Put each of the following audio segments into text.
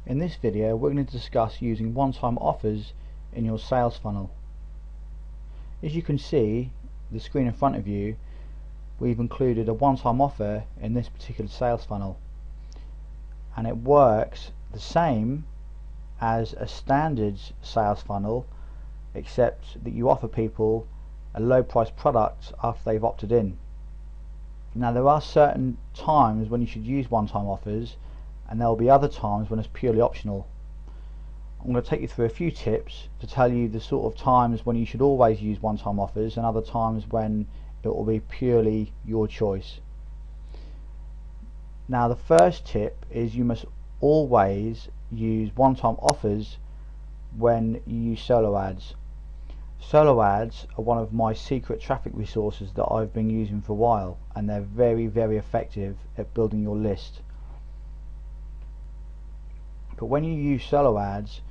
In this video we're going to discuss using one-time offers in your sales funnel. As you can see, the screen in front of you, we've included a one-time offer in this particular sales funnel, and it works the same as a standard sales funnel, except that you offer people a low price product after they've opted in. Now there are certain times when you should use one-time offers, and there will be other times when it's purely optional. I'm going to take you through a few tips to tell you the sort of times when you should always use one-time offers and other times when it will be purely your choice. Now the first tip is you must always use one-time offers when you use solo ads. Solo ads are one of my secret traffic resources that I've been using for a while, and they're very effective at building your list. But when you use solo ads,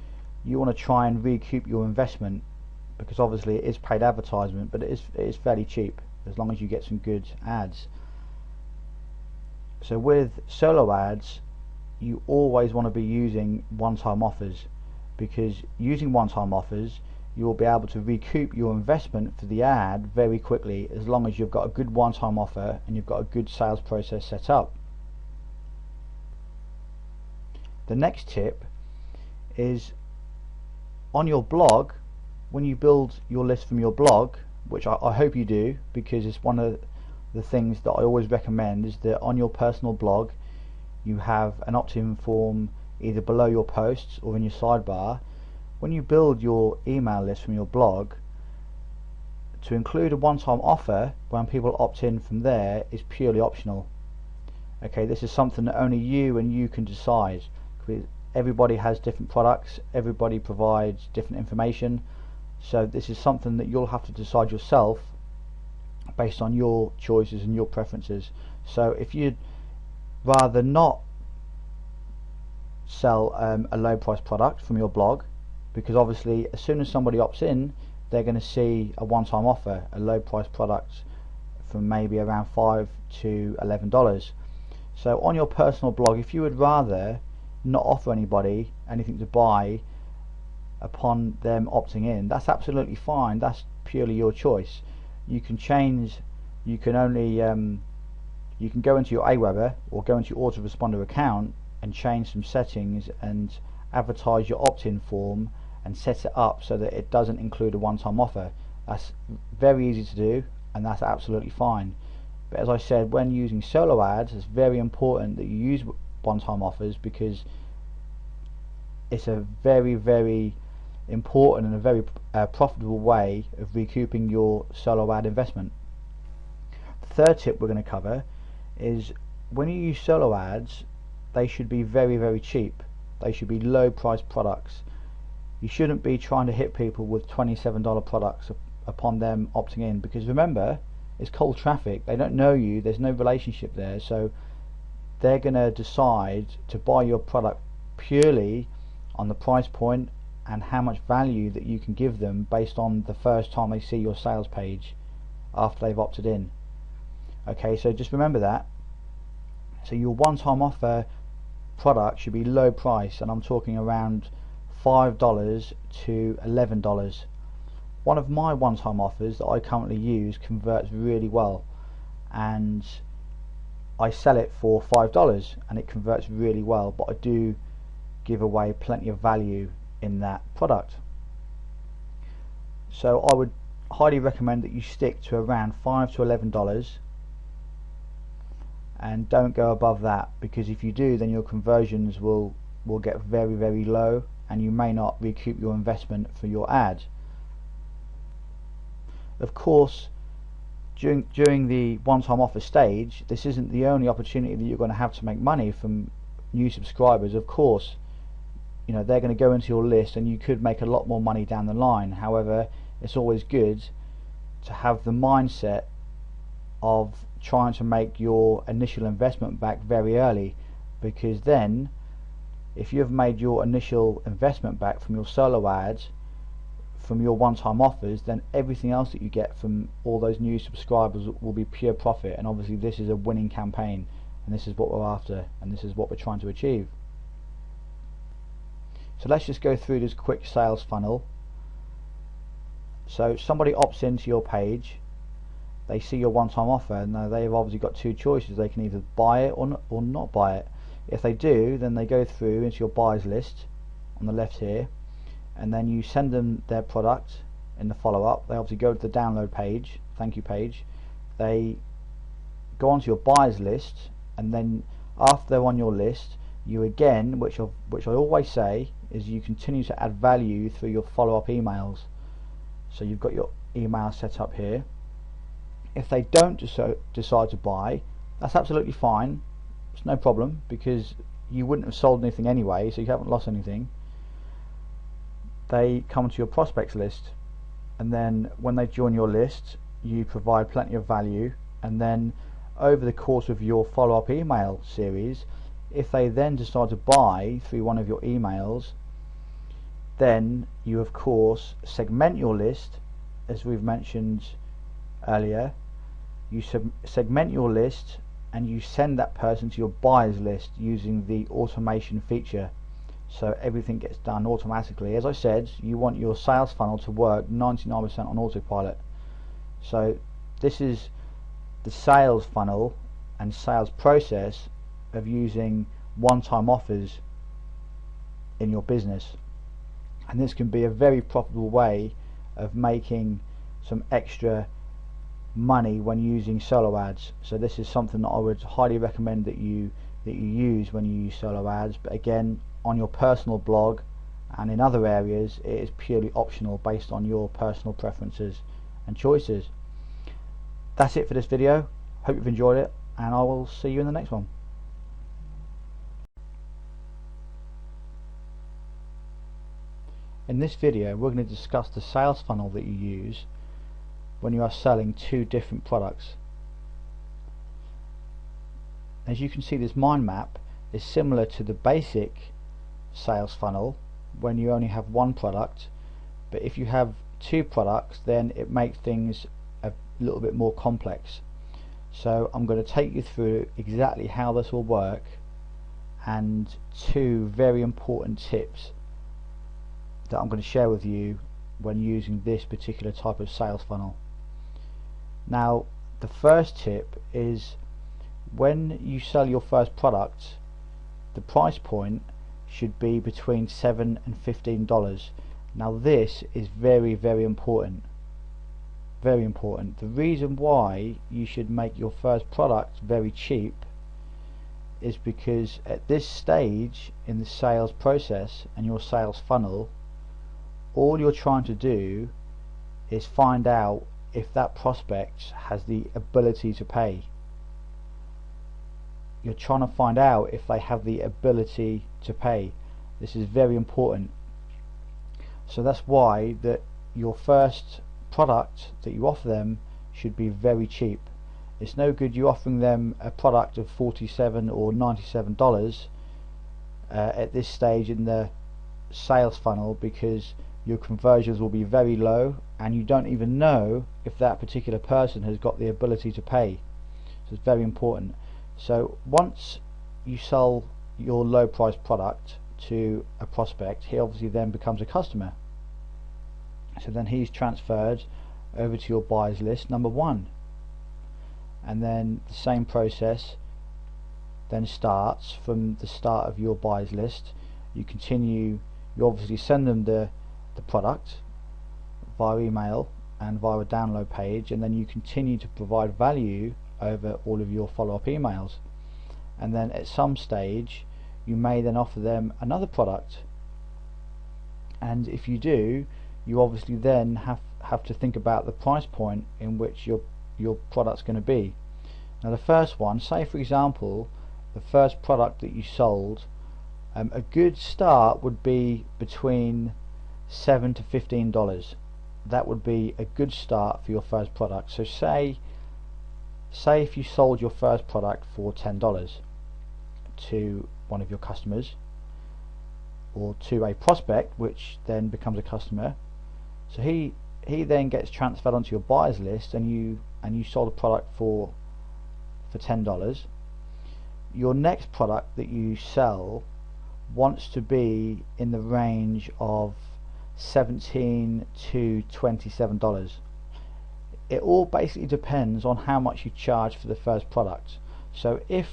you want to try and recoup your investment, because obviously it is paid advertisement, but it is fairly cheap as long as you get some good ads. So with solo ads, you always want to be using one-time offers, because using one-time offers, you will be able to recoup your investment for the ad very quickly, as long as you've got a good one-time offer and you've got a good sales process set up. The next tip is on your blog. When you build your list from your blog, which I hope you do, because it's one of the things that I always recommend, is that on your personal blog you have an opt-in form either below your posts or in your sidebar. When you build your email list from your blog, to include a one-time offer when people opt in from there is purely optional. Okay, this is something that only you and you can decide. Everybody has different products, everybody provides different information, so this is something that you'll have to decide yourself based on your choices and your preferences. So if you'd rather not sell a low price product from your blog, because obviously as soon as somebody opts in, they're going to see a one-time offer, a low price product from maybe around $5 to $11. So on your personal blog, if you would rather not offer anybody anything to buy upon them opting in, that's absolutely fine. That's purely your choice. You can change, you can only you can go into your Aweber or go into your autoresponder account and change some settings and advertise your opt-in form and set it up so that it doesn't include a one-time offer. That's very easy to do, and that's absolutely fine. But as I said, when using solo ads, it's very important that you use one-time offers, because it's a very important and a very profitable way of recouping your solo ad investment. The third tip we're going to cover is when you use solo ads, they should be very cheap. They should be low price products. You shouldn't be trying to hit people with $27 products upon them opting in, because remember, it's cold traffic. They don't know you, there's no relationship there, so they're going to decide to buy your product purely on the price point and how much value that you can give them based on the first time they see your sales page after they've opted in. Okay, so just remember that. So your one-time offer product should be low price, and I'm talking around $5 to $11. One of my one-time offers that I currently use converts really well, and I sell it for $5 and it converts really well, but I do give away plenty of value in that product. So I would highly recommend that you stick to around $5 to $11 and don't go above that, because if you do, then your conversions will get very low and you may not recoup your investment for your ad. Of course, during the one-time offer stage, this isn't the only opportunity that you're going to have to make money from new subscribers. Of course, you know, they're going to go into your list and you could make a lot more money down the line. However, it's always good to have the mindset of trying to make your initial investment back very early, because then if you've made your initial investment back from your solo ads, from your one-time offers, then everything else that you get from all those new subscribers will be pure profit. And obviously this is a winning campaign, and this is what we're after, and this is what we're trying to achieve. So let's just go through this quick sales funnel. So somebody opts into your page, they see your one-time offer. Now they've obviously got two choices. They can either buy it or not buy it. If they do, then they go through into your buyers list on the left here, and then you send them their product in the follow-up. They obviously go to the download page, thank you page. They go onto your buyers list, and then after they're on your list, you again, which I always say, is you continue to add value through your follow-up emails. So you've got your email set up here. If they don't decide to buy, that's absolutely fine. It's no problem, because you wouldn't have sold anything anyway, so you haven't lost anything. They come to your prospects list, and then when they join your list, you provide plenty of value, and then over the course of your follow-up email series, if they then decide to buy through one of your emails, then you of course segment your list, as we've mentioned earlier. You segment your list and you send that person to your buyers list using the automation feature, so everything gets done automatically. As I said, you want your sales funnel to work 99% on autopilot. So this is the sales funnel and sales process of using one-time offers in your business, and this can be a very profitable way of making some extra money when using solo ads. So this is something that I would highly recommend that you use when you use solo ads, but again, on your personal blog and in other areas it is purely optional based on your personal preferences and choices. That's it for this video. Hope you've enjoyed it, and I will see you in the next one. In this video we're going to discuss the sales funnel that you use when you are selling two different products. As you can see, this mind map is similar to the basic sales funnel when you only have one product, but if you have two products then it makes things a little bit more complex. So I'm going to take you through exactly how this will work, and two very important tips that I'm going to share with you when using this particular type of sales funnel. Now, the first tip is, when you sell your first product, the price point should be between $7 and $15. Now this is very important. Very important. The reason why you should make your first product very cheap is because at this stage in the sales process and your sales funnel, all you're trying to do is find out if that prospect has the ability to pay. You're trying to find out if they have the ability to pay. This is very important. So that's why that your first product that you offer them should be very cheap. It's no good you offering them a product of $47 or $97 at this stage in the sales funnel, because your conversions will be very low and you don't even know if that particular person has got the ability to pay. So it's very important. So once you sell your low price product to a prospect, he obviously then becomes a customer. So then he's transferred over to your buyers list number one, and then the same process then starts from the start of your buyers list. You continue, you obviously send them the product via email and via a download page, and then you continue to provide value over all of your follow-up emails, and then at some stage you may then offer them another product, and if you do, you obviously then have to think about the price point in which your product's going to be. Now the first one, say for example the first product that you sold, a good start would be between $7 to $15. That would be a good start for your first product. So say if you sold your first product for $10 to one of your customers, or to a prospect which then becomes a customer, so he then gets transferred onto your buyers list, and you sold a product for $10. Your next product that you sell wants to be in the range of $17 to $27. It all basically depends on how much you charge for the first product. So if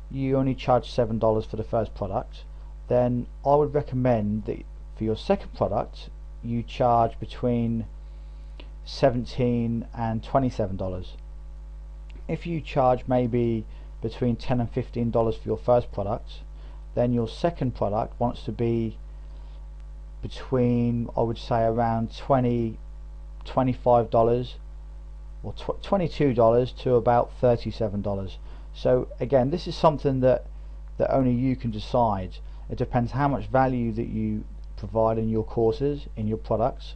you only charge $7 for the first product, then I would recommend that for your second product you charge between $17 and $27. If you charge maybe between $10 and $15 for your first product, then your second product wants to be between, I would say, around $20, $25 or $22 to about $37. So again, this is something that only you can decide. It depends how much value that you provide in your courses, in your products.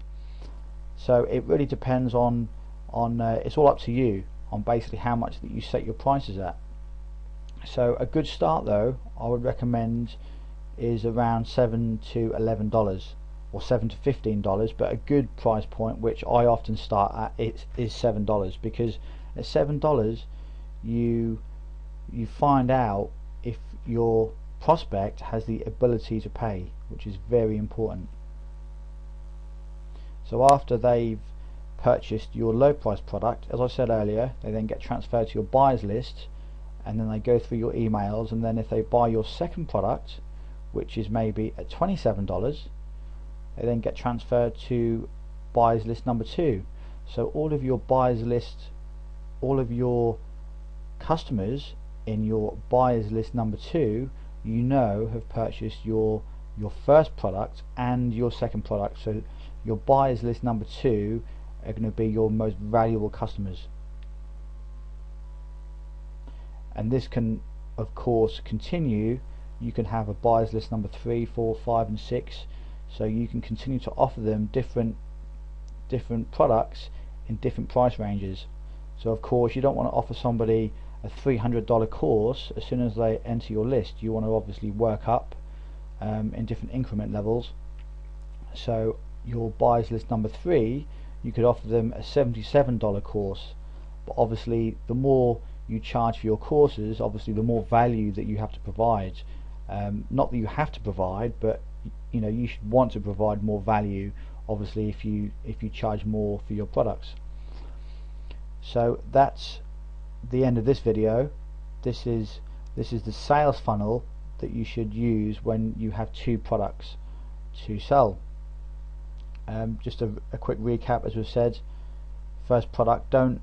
So it really depends on it's all up to you on basically how much that you set your prices at. So a good start though, I would recommend, is around $7 to $11 or $7 to $15, but a good price point which I often start at is $7, because at $7 you find out if your prospect has the ability to pay, which is very important. So after they've purchased your low price product, as I said earlier, they then get transferred to your buyers list, and then they go through your emails, and then if they buy your second product, which is maybe at $27, they then get transferred to buyers list number 2. So all of your buyers list, all of your customers in your buyers list number 2, you know, have purchased your first product and your second product. So your buyers list number 2 are going to be your most valuable customers. And this can of course continue. You can have a buyers list number 3, 4, 5 and 6, so you can continue to offer them different products in different price ranges. So of course you don't want to offer somebody a $300 course as soon as they enter your list. You want to obviously work up in different increment levels. So your buyers list number 3, you could offer them a $77 course, but obviously the more you charge for your courses, obviously the more value that you have to provide. Not that you have to provide, but you know, you should want to provide more value, obviously, if you charge more for your products. So that's the end of this video. This is the sales funnel that you should use when you have 2 products to sell. Just a quick recap, as we've said. First product, don't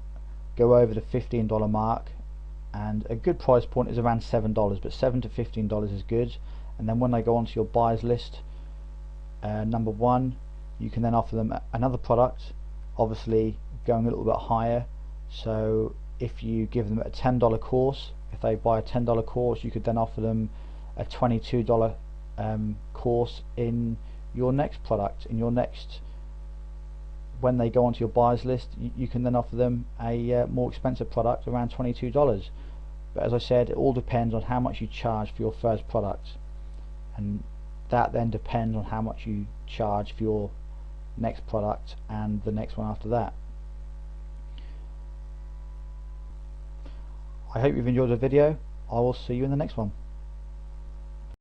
go over the $15 mark, and a good price point is around $7, but $7 to $15 is good. And then when they go onto your buyers list, number 1, you can then offer them another product, obviously going a little bit higher. So if you give them a $10 course, if they buy a $10 course, you could then offer them a $22 course in your next product. In your next, when they go onto your buyers list, you can then offer them a more expensive product around $22. But as I said, it all depends on how much you charge for your first product, and that then depends on how much you charge for your next product and the next one after that. I hope you've enjoyed the video. I will see you in the next one.